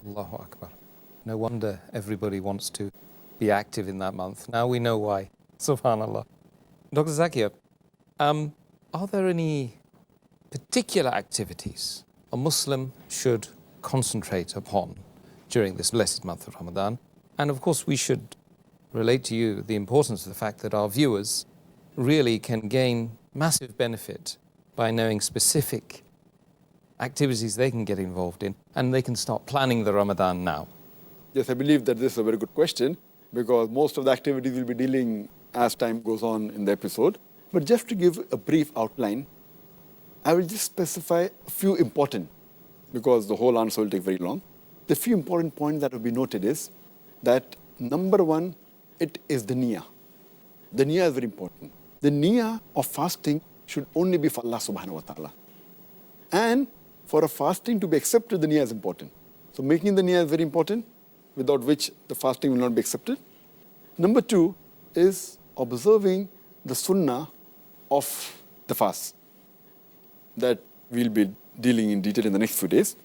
Allahu Akbar. No wonder everybody wants to be active in that month. Now we know why. Subhanallah. Dr. Zakir, are there any particular activities a Muslim should concentrate upon during this blessed month of Ramadan? And of course, we should relate to you the importance of the fact that our viewers really can gain massive benefit by knowing specific activities they can get involved in, and they can start planning the Ramadan now. Yes, I believe that this is a very good question, because most of the activities we'll be dealing as time goes on in the episode. But just to give a brief outline, I will just specify a few important, because the whole answer will take very long. The few important points that will be noted is that number one, it is the niyyah. The niyyah is very important. The niyyah of fasting should only be for Allah subhanahu wa ta'ala. And for a fasting to be accepted, the niyyah is important. So making the niyyah is very important, without which the fasting will not be accepted. Number two is observing the sunnah of the fast that we'll be dealing in detail in the next few days.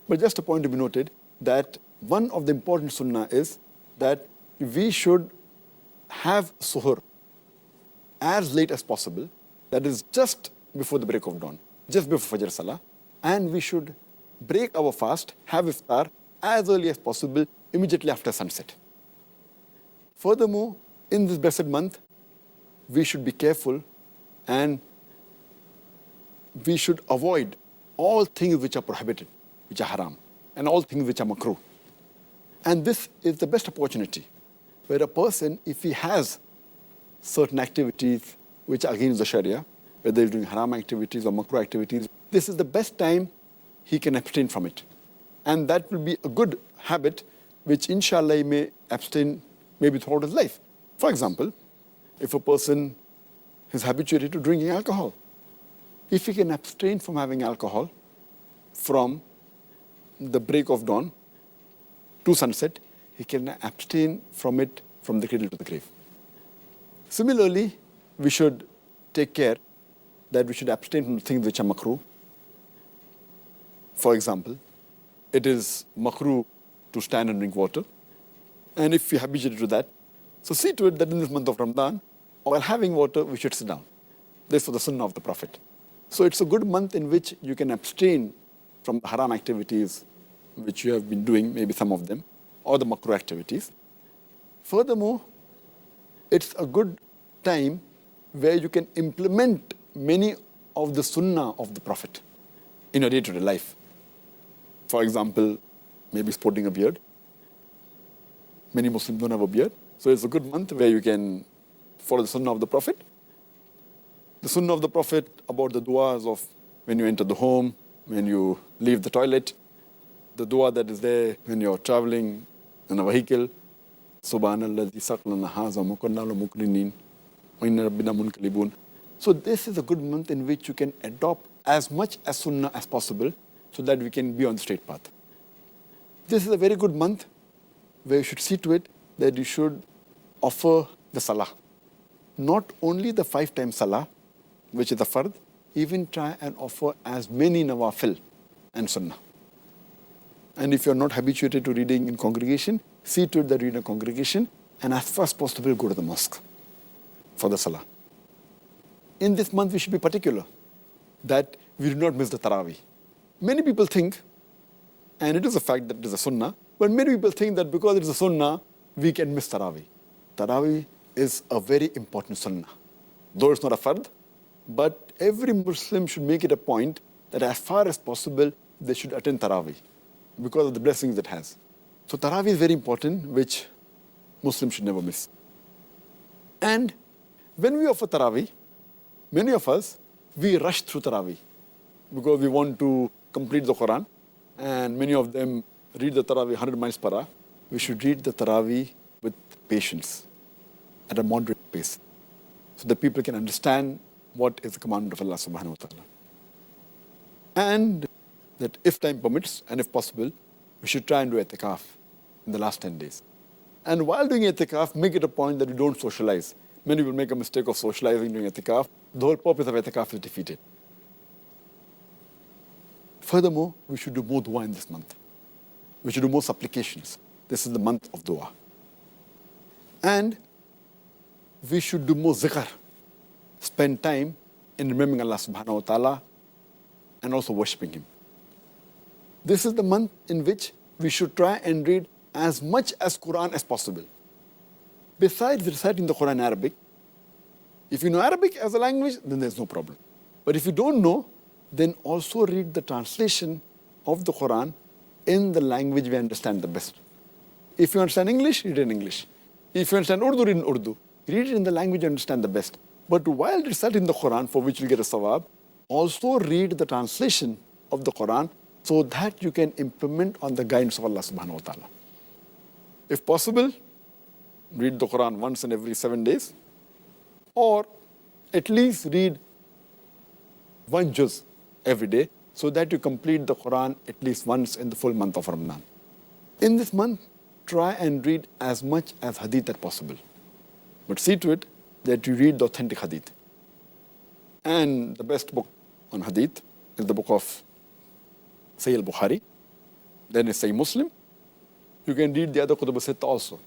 But just a point to be noted, that one of the important sunnah is that we should have suhoor as late as possible, that is just before the break of dawn, just before Fajr Salah, and we should break our fast, have iftar as early as possible, immediately after sunset. Furthermore, in this blessed month, we should be careful and we should avoid all things which are prohibited, which are haram, and all things which are makruh. And this is the best opportunity where a person, if he has certain activities which are against the Sharia, whether he's doing haram activities or makruh activities, this is the best time he can abstain from it. And that will be a good habit which inshallah he may abstain maybe throughout his life. For example, if a person is habituated to drinking alcohol, if he can abstain from having alcohol from the break of dawn to sunset, he can abstain from it from the cradle to the grave. Similarly, we should take care that we should abstain from things which are makruh. For example, it is makruh to stand and drink water. And if we habituated to that, so see to it that in this month of Ramadan, while having water, we should sit down. This was the sunnah of the Prophet. So it's a good month in which you can abstain from the haram activities which you have been doing, maybe some of them, or the makruh activities. Furthermore, it's a good time where you can implement many of the sunnah of the Prophet in your day-to-day life. For example, maybe sporting a beard. Many Muslims don't have a beard. So it's a good month where you can follow the sunnah of the Prophet. The sunnah of the Prophet about the du'as of when you enter the home, when you leave the toilet, the dua that is there when you're traveling in a vehicle. Subhanalladhi saqlana haza mukannalu mukrinin wa inna rabbina munqalibun. So this is a good month in which you can adopt as much as sunnah as possible so that we can be on the straight path. This is a very good month where you should see to it that you should offer the salah. Not only the 5 times salah, which is the fard, even try and offer as many nawafil and sunnah. And if you're not habituated to reading in congregation, see to it that you read in a congregation, and as far as possible go to the mosque for the salah. In this month we should be particular that we do not miss the Taraweeh. Many people think, and it is a fact that it is a sunnah, but many people think that because it is a sunnah, we can miss Taraweeh. Taraweeh is a very important sunnah. Though it's not a fard, but every Muslim should make it a point that as far as possible, they should attend Taraweeh because of the blessings it has. So Taraweeh is very important, which Muslims should never miss. And when we offer Taraweeh, many of us, we rush through Taraweeh because we want to complete the Quran, and many of them read the Taraweeh 100 miles per hour. We should read the Taraweeh with patience, at a moderate pace, so that people can understand what is the commandment of Allah subhanahu wa ta'ala. And that if time permits, and if possible, we should try and do i'tikaf in the last 10 days. And while doing i'tikaf, make it a point that we don't socialize. Many will make a mistake of socializing during i'tikaf. The whole purpose of i'tikaf is defeated. Furthermore, we should do more dua in this month. We should do more supplications. This is the month of dua. And we should do more zikr. Spend time in remembering Allah subhanahu wa ta'ala and also worshipping Him. This is the month in which we should try and read as much as Quran as possible. Besides reciting the Quran in Arabic, if you know Arabic as a language, then there's no problem. But if you don't know, then also read the translation of the Quran in the language we understand the best. If you understand English, read it in English. If you understand Urdu, read in Urdu. Read it in the language you understand the best. But while reciting the Quran, for which you get a sawab, also read the translation of the Quran so that you can implement on the guidance of Allah subhanahu wa ta'ala. If possible, read the Quran once in every 7 days, or at least read one juz every day so that you complete the Quran at least once in the full month of Ramadan. In this month, try and read as much as hadith as possible. But see to it that you read the authentic hadith. And the best book on hadith is the book of Sahih al-Bukhari. Then is Sahih Muslim. You can read the other Kutub al-Sitta also.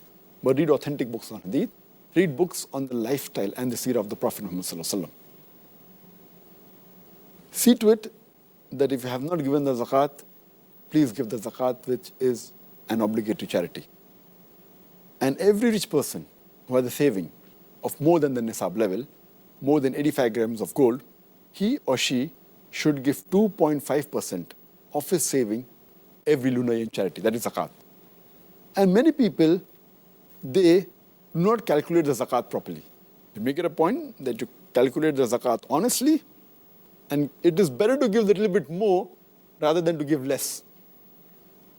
But read authentic books on hadith. Read books on the lifestyle and the seerah of the Prophet Muhammad sallallahu alaihi wasallam. See to it that if you have not given the zakat, please give the zakat, which is an obligatory charity. And every rich person who has a saving of more than the nisab level, more than 85 grams of gold, he or she should give 2.5% of his saving every lunar year in charity. That is zakat. And many people, they do not calculate the zakat properly. You make it a point that you calculate the zakat honestly, and it is better to give a little bit more rather than to give less.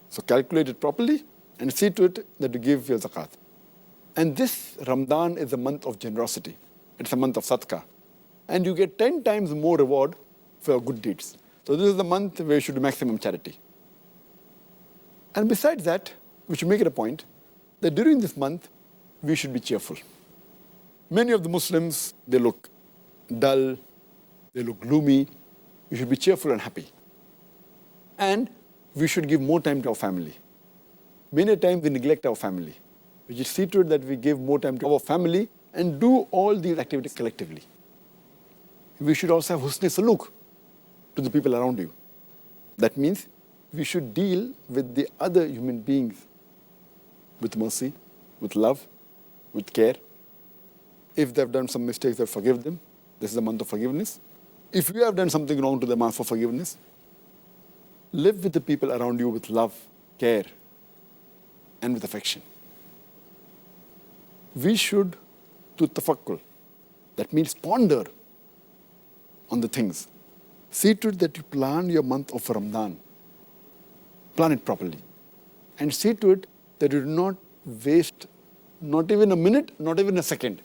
So calculate it properly and see to it that you give your zakat. And this Ramadan is a month of generosity. It's a month of sadaqah. And you get 10 times more reward for your good deeds. So this is the month where you should do maximum charity. And besides that, we should make it a point that during this month, we should be cheerful. Many of the Muslims, they look dull, they look gloomy. We should be cheerful and happy. And we should give more time to our family. Many times we neglect our family. We should see to it that we give more time to our family and do all these activities collectively. We should also have husn saluk to the people around you. That means we should deal with the other human beings with mercy, with love, with care. If they've done some mistakes, then forgive them. This is a month of forgiveness. If you have done something wrong to them, ask for forgiveness. Live with the people around you with love, care, and with affection. We should do tafakkul. That means ponder on the things. See to it that you plan your month of Ramadan. Plan it properly. And see to it that you do not waste not even a minute, not even a second.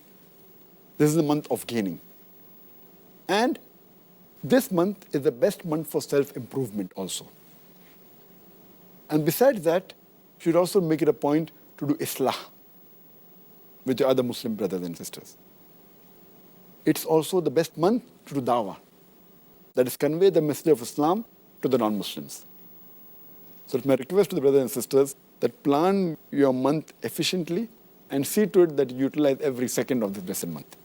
This is the month of gaining. And this month is the best month for self-improvement also. And besides that, you should also make it a point to do islah with your other Muslim brothers and sisters. It's also the best month to do dawah. That is, convey the message of Islam to the non-Muslims. So it's my request to the brothers and sisters that plan your month efficiently and see to it that you utilize every second of this blessed month.